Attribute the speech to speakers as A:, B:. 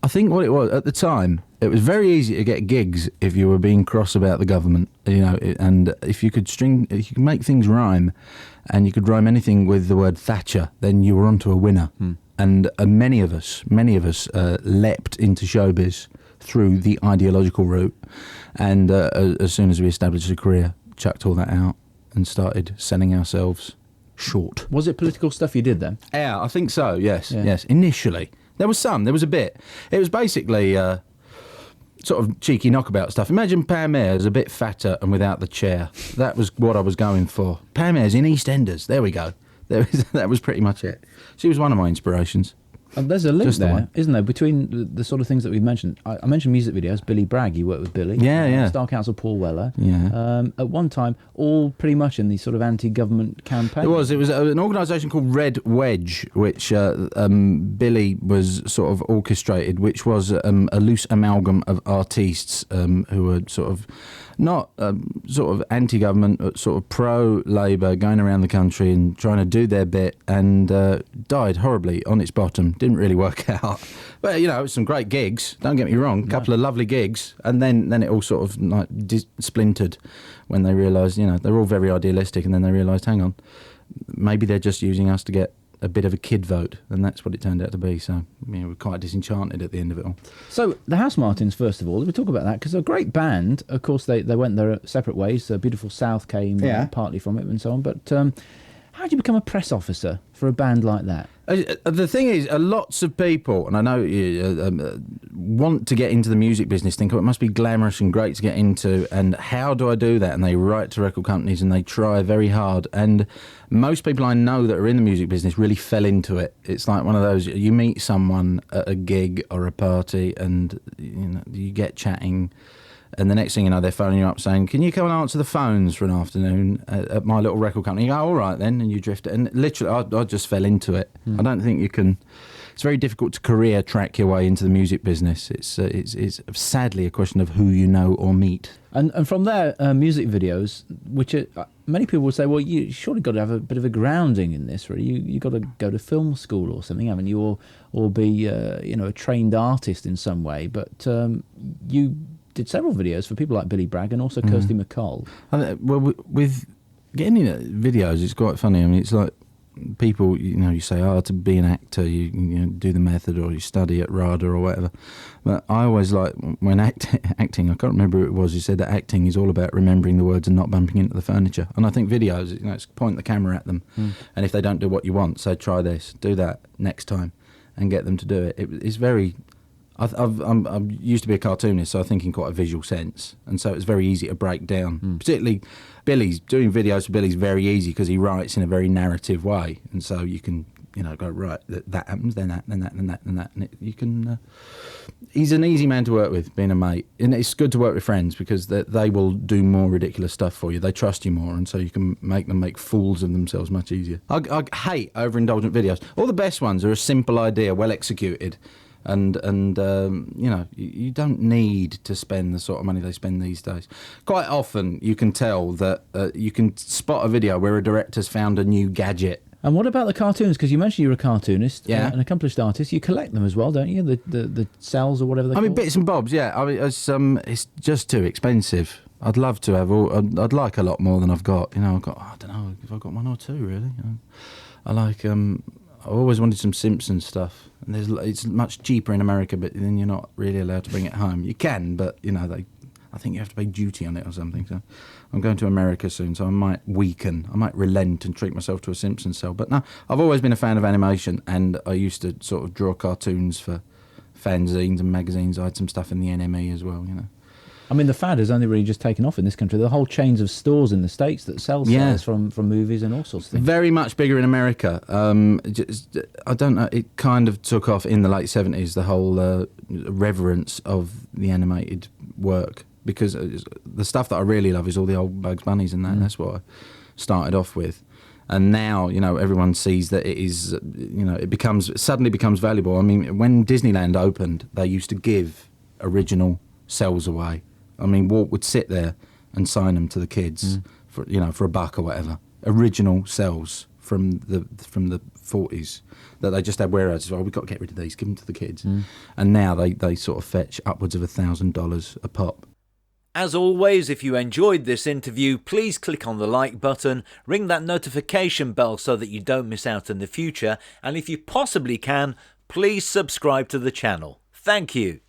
A: I think what it was at the time, it was very easy to get gigs if you were being cross about the government, and if you could make things rhyme, and you could rhyme anything with the word Thatcher, then you were onto a winner. And many of us leapt into showbiz through the ideological route, and as soon as we established a career, chucked all that out and started selling ourselves short.
B: Was it political stuff you did then?
A: Yeah, I think so. Yes. Initially, there was a bit. It was basically sort of cheeky knockabout stuff. Imagine Pam Ayres a bit fatter and without the chair. That was what I was going for. Pam Ayres in EastEnders. There we go. That was pretty much it. She was one of my inspirations.
B: And there's a link there, isn't there, between the sort of things that we mentioned. I mentioned music videos. Billy Bragg, you worked with Billy.
A: Yeah.
B: Star Council Paul Weller.
A: Yeah.
B: At one time, all pretty much in the sort of anti-government campaign.
A: It was an organisation called Red Wedge, which Billy was sort of orchestrated, which was a loose amalgam of artistes who were sort of not sort of anti-government, but sort of pro-Labour, going around the country and trying to do their bit, and died horribly on its bottom. Didn't really work out. But, it was some great gigs, don't get me wrong, a couple of lovely gigs, and then it all sort of like splintered when they realised, they're all very idealistic, and then they realised, hang on, maybe they're just using us to get a bit of a kid vote, and that's what it turned out to be. So we're quite disenchanted at the end of it all.
B: So the Housemartins, first of all, we talk about that because they're a great band. Of course, they went their separate ways. Beautiful South came partly from it and so on. But how did you become a press officer for a band like that?
A: The thing is, lots of people, and I know you want to get into the music business, think, it must be glamorous and great to get into, and how do I do that? And they write to record companies and they try very hard. And most people I know that are in the music business really fell into it. It's like one of those, you meet someone at a gig or a party and you get chatting, and the next thing you know, they're phoning you up saying, can you come and answer the phones for an afternoon at my little record company? You go, all right then, and you drift it. And literally, I just fell into it. I don't think you can... It's very difficult to career track your way into the music business. It's sadly a question of who you know or meet.
B: And from there, music videos, which many people would say, well, you surely got to have a bit of a grounding in this, really. You got to go to film school or something, haven't you? Or be, a trained artist in some way. But you did several videos for people like Billy Bragg and also Kirsty MacColl.
A: Well, with getting into videos, it's quite funny. I mean, it's like people, you say, to be an actor, you do the method or you study at RADA or whatever. But I always like, when acting, I can't remember who it was who said that acting is all about remembering the words and not bumping into the furniture. And I think videos, it's point the camera at them. And if they don't do what you want, say, try this, do that next time, and get them to do it. It's very... I used to be a cartoonist, so I think in quite a visual sense, and so it's very easy to break down. Particularly, doing videos for Billy's very easy because he writes in a very narrative way, and so you can, go right. That happens, then that, then that, then that, then that, and you can. He's an easy man to work with, being a mate, and it's good to work with friends because they will do more ridiculous stuff for you. They trust you more, and so you can make them make fools of themselves much easier. I hate overindulgent videos. All the best ones are a simple idea, well executed. And you don't need to spend the sort of money they spend these days. Quite often you can tell that you can spot a video where a director's found a new gadget.
B: And what about the cartoons? Because you mentioned you're a cartoonist,
A: an
B: accomplished artist. You collect them as well, don't you? The cells or whatever they're called?
A: Bits and bobs, yeah. It's just too expensive. I'd love to have I'd like a lot more than I've got. I've got, I don't know if I've got one or two, really. I like... I always wanted some Simpsons stuff, and it's much cheaper in America, but then you're not really allowed to bring it home. You can, but I think you have to pay duty on it or something. So I'm going to America soon, so I might relent and treat myself to a Simpsons cell. But no, I've always been a fan of animation, and I used to sort of draw cartoons for fanzines and magazines. I had some stuff in the NME as well,
B: I mean, the fad has only really just taken off in this country. There are whole chains of stores in the States that sell cells from movies and all sorts of things. Very
A: much bigger in America. I don't know, it kind of took off in the late 70s, the whole reverence of the animated work, because the stuff that I really love is all the old Bugs Bunnies and that, and that's what I started off with. And now, everyone sees that it is, it suddenly becomes valuable. I mean, when Disneyland opened, they used to give original cells away. I mean, Walt would sit there and sign them to the kids for $1 or whatever. Original cells from the 40s that they just had warehouses. Oh, we've got to get rid of these, give them to the kids. And now they sort of fetch upwards of $1,000 a pop.
C: As always, if you enjoyed this interview, please click on the like button, ring that notification bell so that you don't miss out in the future, and if you possibly can, please subscribe to the channel. Thank you.